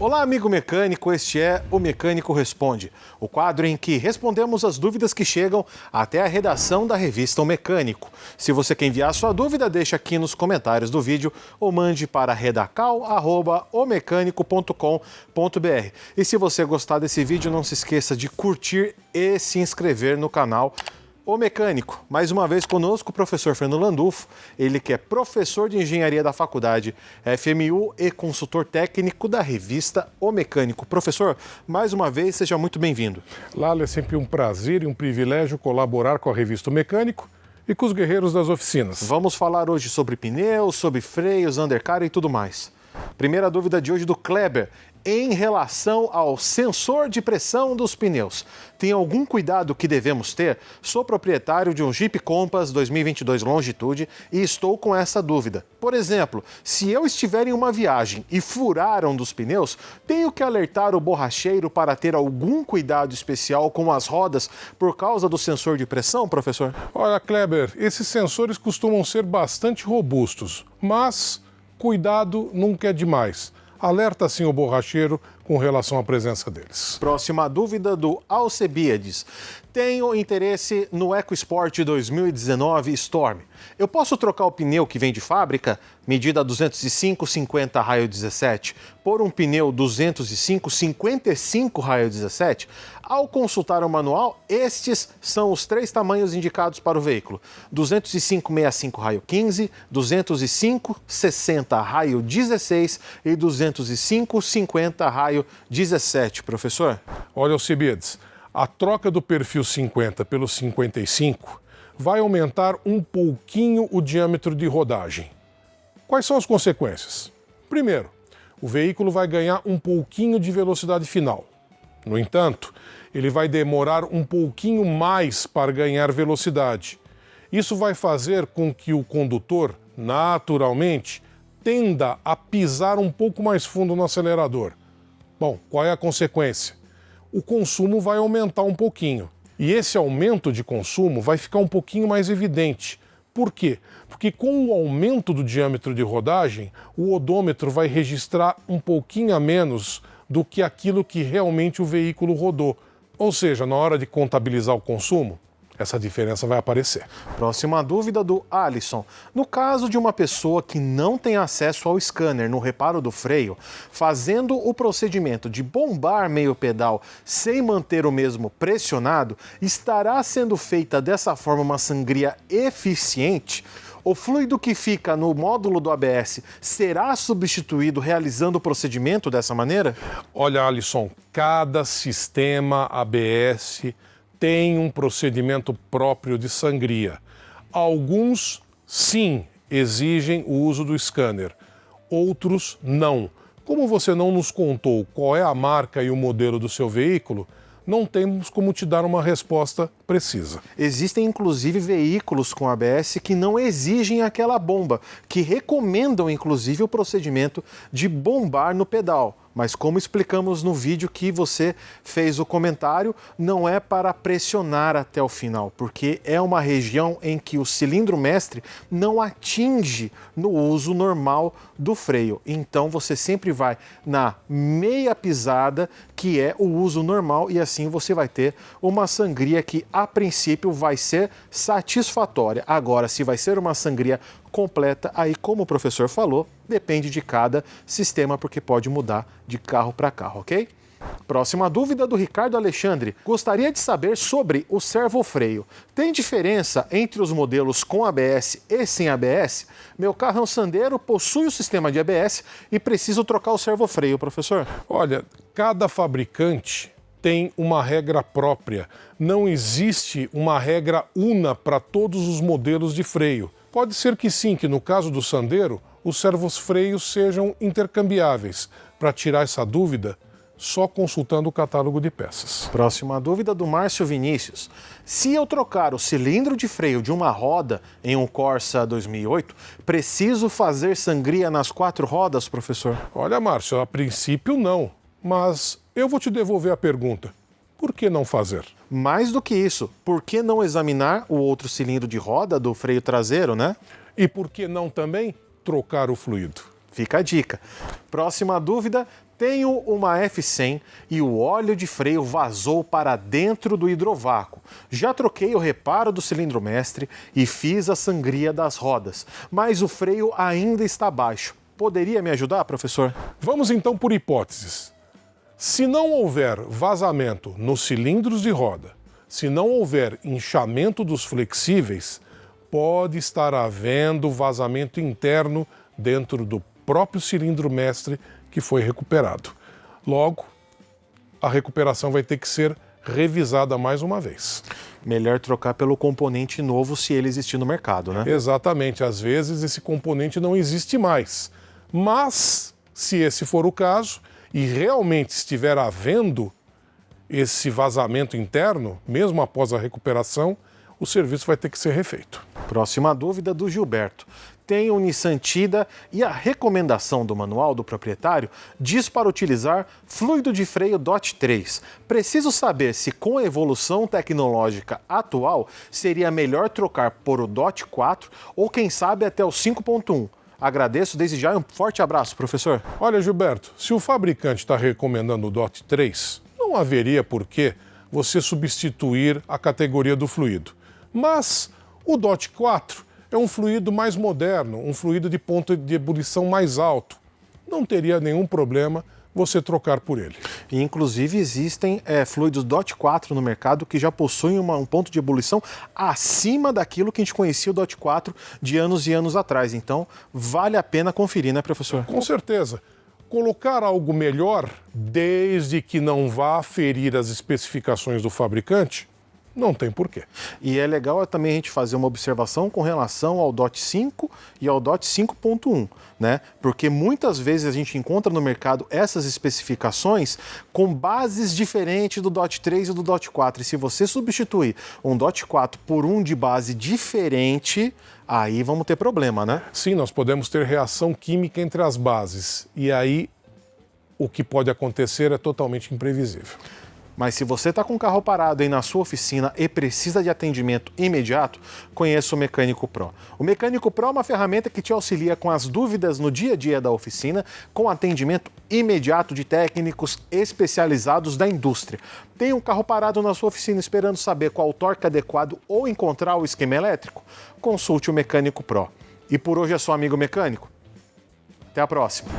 Olá, amigo mecânico, este é o Mecânico Responde, o quadro em que respondemos as dúvidas que chegam até a redação da revista O Mecânico. Se você quer enviar sua dúvida, deixe aqui nos comentários do vídeo ou mande para redacal@omecanico.com.br. E se você gostar desse vídeo, não se esqueça de curtir e se inscrever no canal O Mecânico. Mais uma vez conosco o professor Fernando Landulfo, ele que é professor de engenharia da faculdade FMU e consultor técnico da revista O Mecânico. Professor, mais uma vez, seja muito bem-vindo. Lalo, é sempre um prazer e um privilégio colaborar com a revista O Mecânico e com os guerreiros das oficinas. Vamos falar hoje sobre pneus, sobre freios, undercar e tudo mais. Primeira dúvida de hoje do Kleber. Em relação ao sensor de pressão dos pneus, tem algum cuidado que devemos ter? Sou proprietário de um Jeep Compass 2022 Longitude e estou com essa dúvida. Por exemplo, se eu estiver em uma viagem e furar um dos pneus, tenho que alertar o borracheiro para ter algum cuidado especial com as rodas por causa do sensor de pressão, professor? Olha, Kleber, esses sensores costumam ser bastante robustos, mas cuidado nunca é demais. Alerta sim o borracheiro com relação à presença deles. Próxima dúvida do Alcebiades. Tenho interesse no EcoSport 2019 Storm. Eu posso trocar o pneu que vem de fábrica, medida 205/50 raio 17, por um pneu 205/55 raio 17? Ao consultar o manual, estes são os 3 tamanhos indicados para o veículo: 205/65 raio 15, 205/60 raio 16 e 205/50 raio 17, professor. Olha, Alcibiades, a troca do perfil 50 pelo 55 vai aumentar um pouquinho o diâmetro de rodagem. Quais são as consequências? Primeiro, o veículo vai ganhar um pouquinho de velocidade final. No entanto, ele vai demorar um pouquinho mais para ganhar velocidade. Isso vai fazer com que o condutor, naturalmente, tenda a pisar um pouco mais fundo no acelerador. Bom, qual é a consequência? O consumo vai aumentar um pouquinho. E esse aumento de consumo vai ficar um pouquinho mais evidente. Por quê? Porque com o aumento do diâmetro de rodagem, o odômetro vai registrar um pouquinho a menos do que aquilo que realmente o veículo rodou. Ou seja, na hora de contabilizar o consumo, essa diferença vai aparecer. Próxima dúvida do Alisson. No caso de uma pessoa que não tem acesso ao scanner no reparo do freio, fazendo o procedimento de bombar meio pedal sem manter o mesmo pressionado, estará sendo feita dessa forma uma sangria eficiente? O fluido que fica no módulo do ABS será substituído realizando o procedimento dessa maneira? Olha, Alisson, cada sistema ABS tem um procedimento próprio de sangria. Alguns, sim, exigem o uso do scanner. Outros, não. Como você não nos contou qual é a marca e o modelo do seu veículo, não temos como te dar uma resposta precisa. Existem, inclusive, veículos com ABS que não exigem aquela bomba, que recomendam, inclusive, o procedimento de bombar no pedal. Mas como explicamos no vídeo que você fez o comentário, não é para pressionar até o final, porque é uma região em que o cilindro mestre não atinge no uso normal do freio. Então você sempre vai na meia pisada, que é o uso normal, e assim você vai ter uma sangria que a princípio vai ser satisfatória. Agora, se vai ser uma sangria completa, aí, como o professor falou, depende de cada sistema, porque pode mudar de carro para carro, ok? Próxima dúvida do Ricardo Alexandre. Gostaria de saber sobre o servofreio. Tem diferença entre os modelos com ABS e sem ABS? Meu carro é um Sandero, possui o sistema de ABS e preciso trocar o servofreio, professor. Olha, cada fabricante tem uma regra própria. Não existe uma regra una para todos os modelos de freio. Pode ser que sim, que no caso do Sandero, os servofreios sejam intercambiáveis. Para tirar essa dúvida, só consultando o catálogo de peças. Próxima dúvida do Márcio Vinícius. Se eu trocar o cilindro de freio de uma roda em um Corsa 2008, preciso fazer sangria nas 4 rodas, professor? Olha, Márcio, a princípio não, mas eu vou te devolver a pergunta. Por que não fazer? Mais do que isso, por que não examinar o outro cilindro de roda do freio traseiro, né? E por que não também trocar o fluido? Fica a dica. Próxima dúvida, tenho uma F100 e o óleo de freio vazou para dentro do hidrovácuo. Já troquei o reparo do cilindro mestre e fiz a sangria das rodas, mas o freio ainda está baixo. Poderia me ajudar, professor? Vamos então por hipóteses. Se não houver vazamento nos cilindros de roda, se não houver inchamento dos flexíveis, pode estar havendo vazamento interno dentro do próprio cilindro mestre que foi recuperado. Logo, a recuperação vai ter que ser revisada mais uma vez. Melhor trocar pelo componente novo se ele existir no mercado, né? Exatamente. Às vezes esse componente não existe mais. Mas, se esse for o caso, e realmente estiver havendo esse vazamento interno, mesmo após a recuperação, o serviço vai ter que ser refeito. Próxima dúvida do Gilberto. Tem o Nissan Tida e a recomendação do manual do proprietário diz para utilizar fluido de freio DOT 3. Preciso saber se com a evolução tecnológica atual seria melhor trocar por o DOT 4 ou quem sabe até o 5.1. Agradeço desde já e um forte abraço, professor. Olha, Gilberto, se o fabricante está recomendando o DOT 3, não haveria por que você substituir a categoria do fluido. Mas o DOT 4 é um fluido mais moderno, um fluido de ponto de ebulição mais alto. Não teria nenhum problema você trocar por ele. E, inclusive, existem fluidos DOT 4 no mercado que já possuem um ponto de ebulição acima daquilo que a gente conhecia o DOT 4 de anos e anos atrás. Então, vale a pena conferir, né, professor? Com certeza. Colocar algo melhor, desde que não vá ferir as especificações do fabricante, não tem porquê. E é legal também a gente fazer uma observação com relação ao DOT 5 e ao DOT 5.1, né? Porque muitas vezes a gente encontra no mercado essas especificações com bases diferentes do DOT 3 e do DOT 4. E se você substituir um DOT 4 por um de base diferente, aí vamos ter problema, né? Sim, nós podemos ter reação química entre as bases. E aí o que pode acontecer é totalmente imprevisível. Mas se você está com o carro parado aí na sua oficina e precisa de atendimento imediato, conheça o Mecânico Pro. O Mecânico Pro é uma ferramenta que te auxilia com as dúvidas no dia a dia da oficina, com atendimento imediato de técnicos especializados da indústria. Tem um carro parado na sua oficina esperando saber qual o torque adequado ou encontrar o esquema elétrico? Consulte o Mecânico Pro. E por hoje é só, amigo mecânico. Até a próxima.